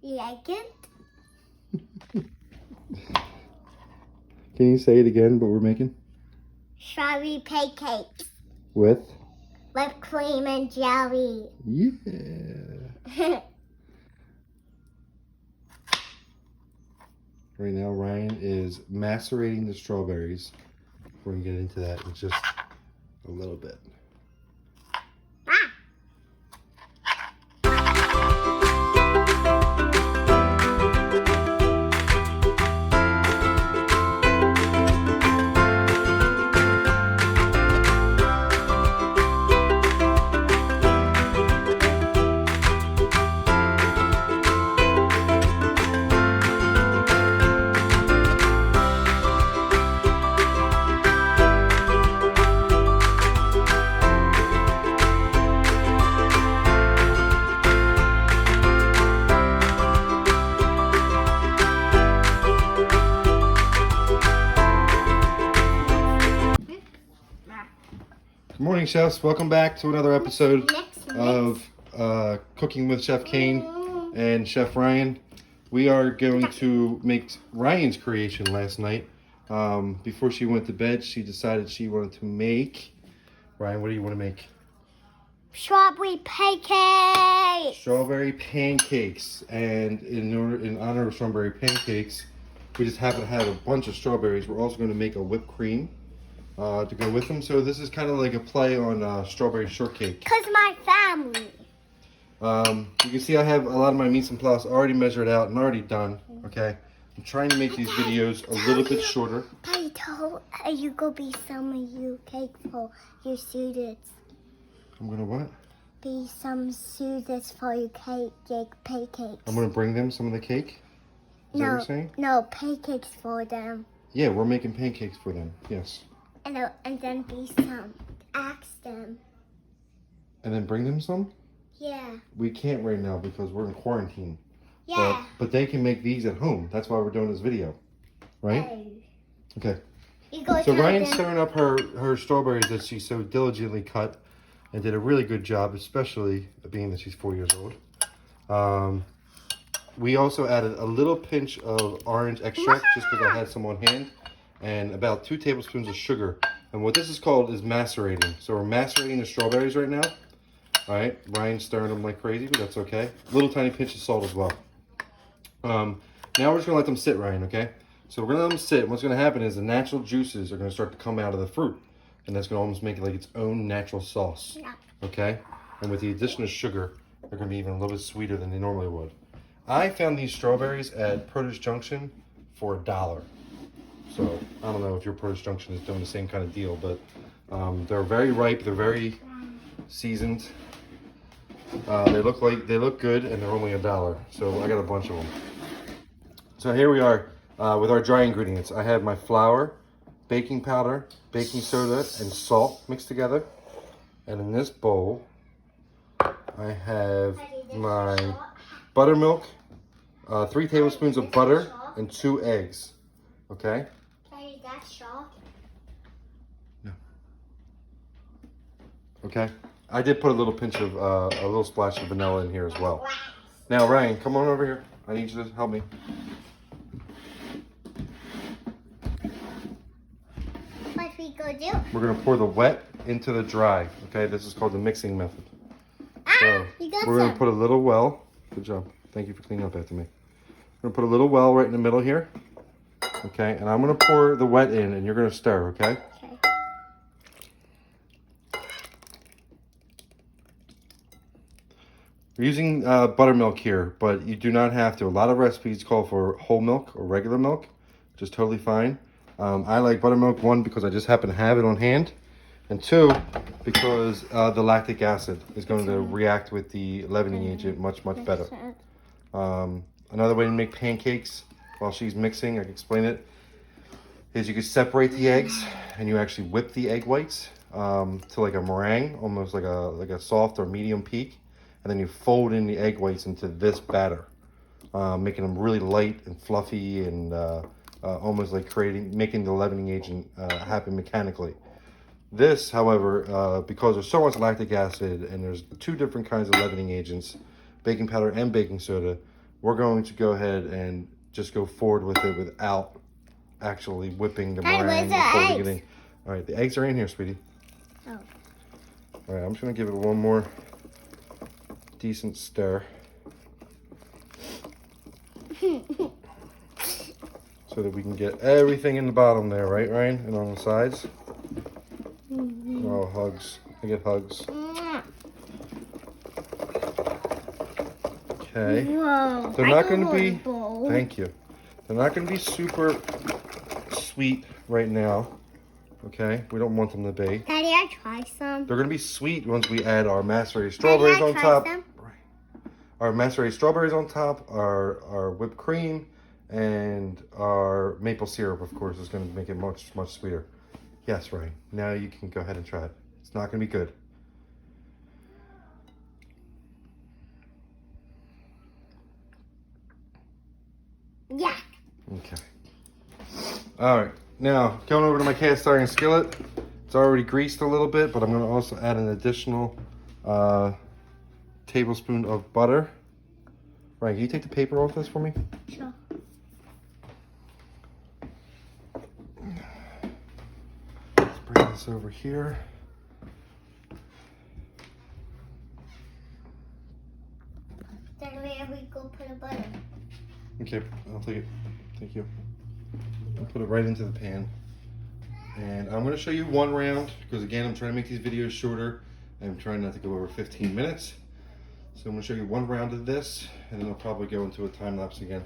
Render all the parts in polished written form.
You like it? Can you say it again, what we're making? Strawberry pancakes. With? Whipped cream and jelly. Yeah. Right now, Ryan is macerating the strawberries. We're going to get into that in just a little bit. Good morning, chefs. Welcome back to another episode of Cooking with Chef Kane and Chef Ryan. We are going to make Ryan's creation last night. Before she went to bed, she decided she wanted to make... Ryan, what do you want to make? Strawberry pancakes. Strawberry pancakes. And in honor of strawberry pancakes, we just happen to have a bunch of strawberries. We're also going to make a whipped cream to go with them. So this is kind of like a play on strawberry shortcake. Because my family. You can see I have a lot of my mise en place already measured out and already done. Okay, I'm trying to make these videos a little bit shorter. I told you go be some of you cake for your students. I'm gonna what? Be some students for your pancakes. I'm gonna bring them some of the cake. Is that what you're saying? No, pancakes for them. Yeah, we're making pancakes for them. Yes. And then be some. Ask them. And then bring them some? Yeah. We can't right now because we're in quarantine. Yeah. But they can make these at home. That's why we're doing this video. Right? Okay. So Ryan's stirring up her strawberries that she so diligently cut and did a really good job, especially being that she's 4 years old. We also added a little pinch of orange extract just because I had some on hand, and about 2 tablespoons of sugar. And what this is called is macerating. So we're macerating the strawberries right now. All right, Ryan's stirring them like crazy, but that's okay. A little tiny pinch of salt as well. Now we're just gonna let them sit, Ryan, okay? So we're gonna let them sit. What's gonna happen is the natural juices are gonna start to come out of the fruit, and that's gonna almost make it like its own natural sauce, okay? And with the addition of sugar, they're gonna be even a little bit sweeter than they normally would. I found these strawberries at Produce Junction for $1. So I don't know if your Produce Junction is doing the same kind of deal, but they're very ripe, they're very seasoned. They look good, and they're only $1. So I got a bunch of them. So here we are with our dry ingredients. I have my flour, baking powder, baking soda, and salt mixed together. And in this bowl, I have my buttermilk, 3 tablespoons of butter, and 2 eggs. Okay? Daddy, that's salt. No. Okay? I did put a little pinch of, a little splash of vanilla in here as well. Now, Ryan, come on over here. I need you to help me. What we go do? We're going to pour the wet into the dry. Okay? This is called the mixing method. So, we're going to put a little well. Good job. Thank you for cleaning up after me. We're going to put a little well right in the middle here. Okay? And I'm going to pour the wet in, and you're going to stir, okay? We're using buttermilk here, but you do not have to. A lot of recipes call for whole milk or regular milk, which is totally fine. I like buttermilk, 1, because I just happen to have it on hand, and 2, because the lactic acid is going to react with the leavening agent much better. Another way to make pancakes while she's mixing, I can explain it, is you can separate the eggs and you actually whip the egg whites to like a meringue, almost like a soft or medium peak. And then you fold in the egg whites into this batter, making them really light and fluffy and almost like making the leavening agent happen mechanically. This, however, because there's so much lactic acid and there's 2 different kinds of leavening agents, baking powder and baking soda, we're going to go ahead and just go forward with it without actually whipping the meringue and folding it in. All right, the eggs are in here, sweetie. Oh. All right, I'm just gonna give it one more decent stir. So that we can get everything in the bottom there, right, Ryan? And on the sides. Oh, hugs. I get hugs. Okay. Whoa. They're not going to be, thank you. They're not going to be super sweet right now. Okay? We don't want them to be. Daddy, I try some. They're going to be sweet once we add our macerated strawberries on top. Right. Our macerated strawberries on top, our whipped cream, and our maple syrup, of course, is going to make it much, much sweeter. Yes, Ryan. Now you can go ahead and try it. It's not going to be good. Yeah. Okay. All right. Now, going over to my cast iron skillet. It's already greased a little bit, but I'm going to also add an additional tablespoon of butter. Ryan, can you take the paper off this for me? Sure. Let's bring this over here. Then where we go put the butter? Okay, I'll take it. Thank you. I'll put it right into the pan. And I'm going to show you one round because, again, I'm trying to make these videos shorter. I'm trying not to go over 15 minutes. So I'm going to show you one round of this, and then I'll probably go into a time lapse again.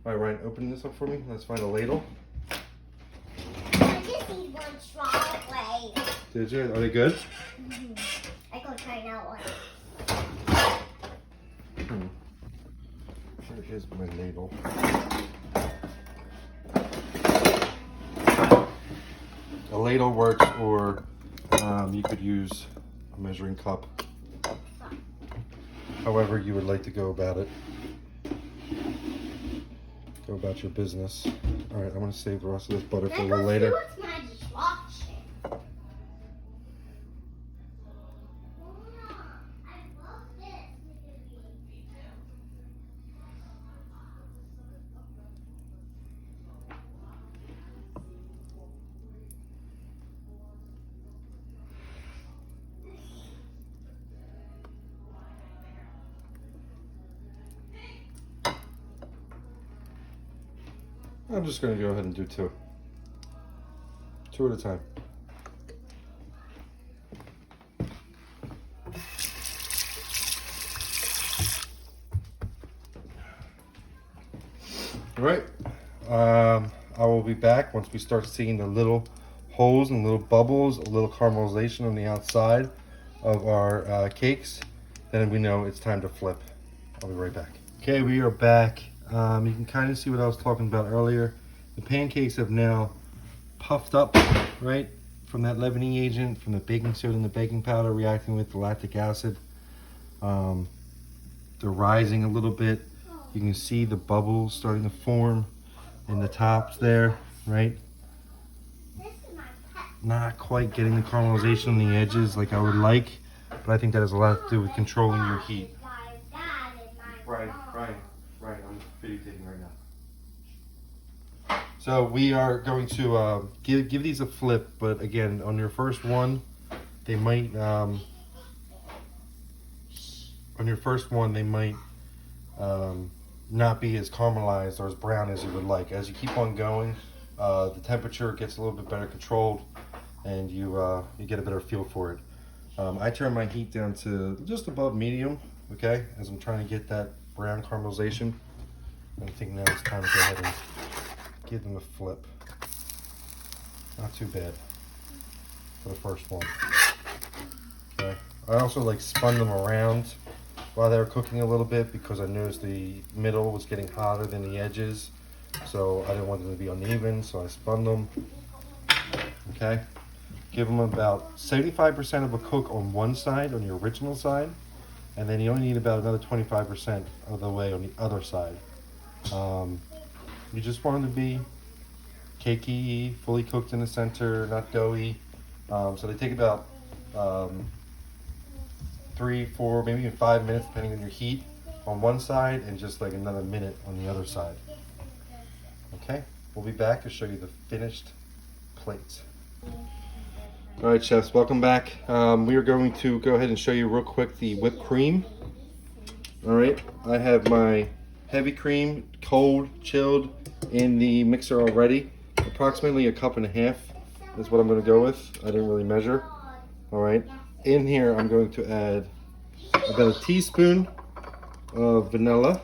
All right, Ryan, open this up for me. Let's find a ladle. I just need one strawberry. Did you? Are they good? Mm-hmm. I go try that one. Where is my ladle? A ladle works, or you could use a measuring cup. However you would like to go about it. Go about your business. All right, I'm going to save the rest of this butter for a little later. I'm just going to go ahead and do two. Two at a time. All right. I will be back once we start seeing the little holes and little bubbles, a little caramelization on the outside of our cakes. Then we know it's time to flip. I'll be right back. Okay, we are back. You can kind of see what I was talking about earlier. The pancakes have now puffed up, right? From that leavening agent, from the baking soda and the baking powder reacting with the lactic acid. They're rising a little bit. You can see the bubbles starting to form in the tops there, right? Not quite getting the caramelization on the edges like I would like, but I think that has a lot to do with controlling your heat. Right. I'm videotaping right now. So we are going to give these a flip, but again, on your first one, they might not be as caramelized or as brown as you would like. As you keep on going, the temperature gets a little bit better controlled, and you get a better feel for it. I turn my heat down to just above medium, okay, as I'm trying to get that brown caramelization. I think now it's time to go ahead and give them a flip. Not too bad for the first one. Okay. I also spun them around while they were cooking a little bit because I noticed the middle was getting hotter than the edges. So I didn't want them to be uneven, so I spun them. Okay. Give them about 75% of a cook on one side, on your original side. And then you only need about another 25% of the way on the other side. You just want them to be cakey, fully cooked in the center, not doughy. So they take about 3, 4, maybe even 5 minutes depending on your heat. on one side and just like another minute on the other side. Okay, we'll be back to show you the finished plates. All right, chefs, welcome back. We are going to go ahead and show you real quick the whipped cream. All right, I have my heavy cream, cold, chilled, in the mixer already. Approximately 1.5 cups is what I'm going to go with. I didn't really measure. All right, in here I'm going to add about a teaspoon of vanilla.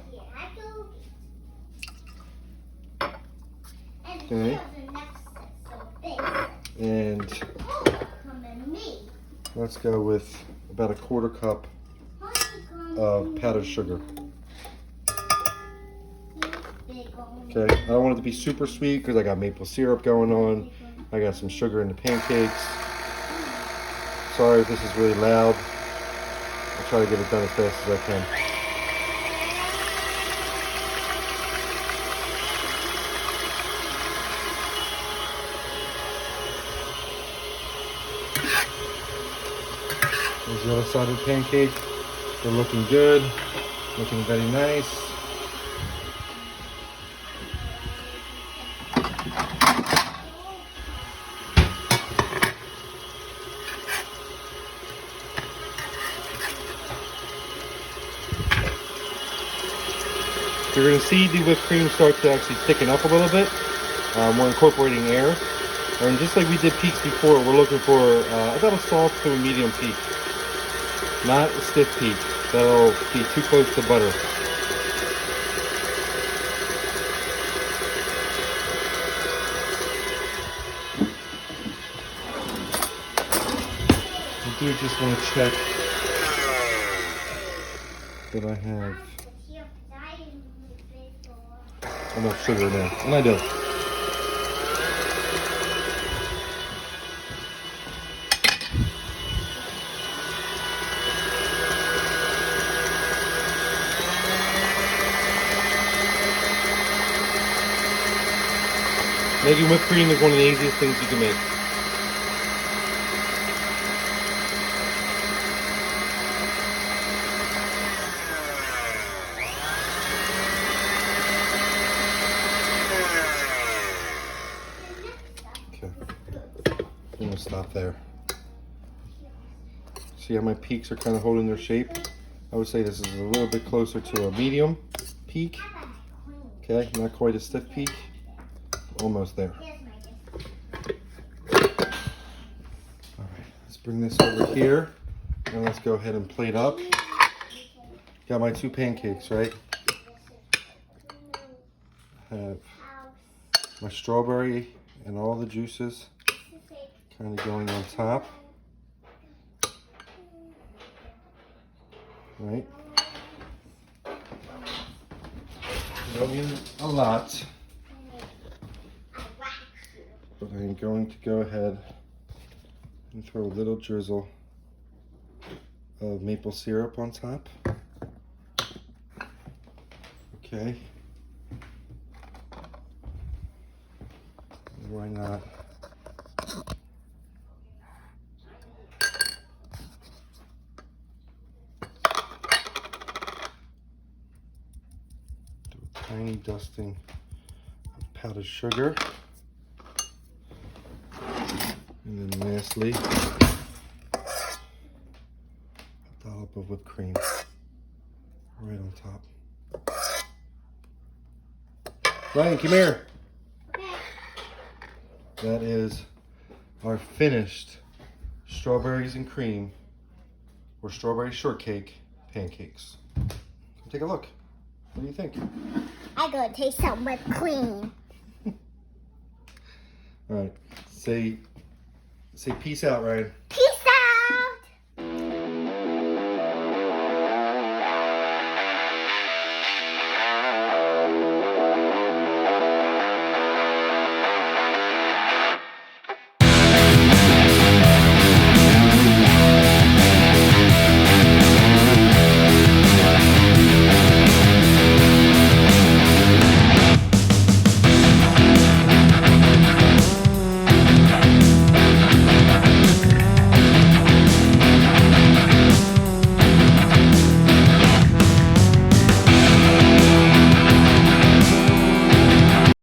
Okay. And let's go with about 1/4 cup of powdered sugar. Okay, I don't want it to be super sweet because I got maple syrup going on. I got some sugar in the pancakes. Sorry if this is really loud. I'll try to get it done as fast as I can. There's the other side of the pancake. They're looking good, looking very nice. You're going to see the whipped cream start to actually thicken up a little bit. We're incorporating air. And just like we did peaks before, we're looking for about a soft to a medium peak. Not a stiff peak. That'll be too close to butter. I do just want to check that I have enough sugar in there, and I do. Making whipped cream is one of the easiest things you can make. I'm gonna stop there. See how my peaks are kind of holding their shape? I would say this is a little bit closer to a medium peak. Okay, not quite a stiff peak. Almost there. Alright, let's bring this over here and let's go ahead and plate up. Got my 2 pancakes, right? I have my strawberry and all the juices kind of going on top. Right? I don't need a lot, but I'm going to go ahead and throw a little drizzle of maple syrup on top. Okay. Why not? Do a tiny dusting of powdered sugar. And then lastly, a dollop of whipped cream right on top. Ryan, come here. That is our finished strawberries and cream or strawberry shortcake pancakes. Take a look. What do you think? I'm gonna taste some whipped cream. All right, say peace out, Ryan. Peace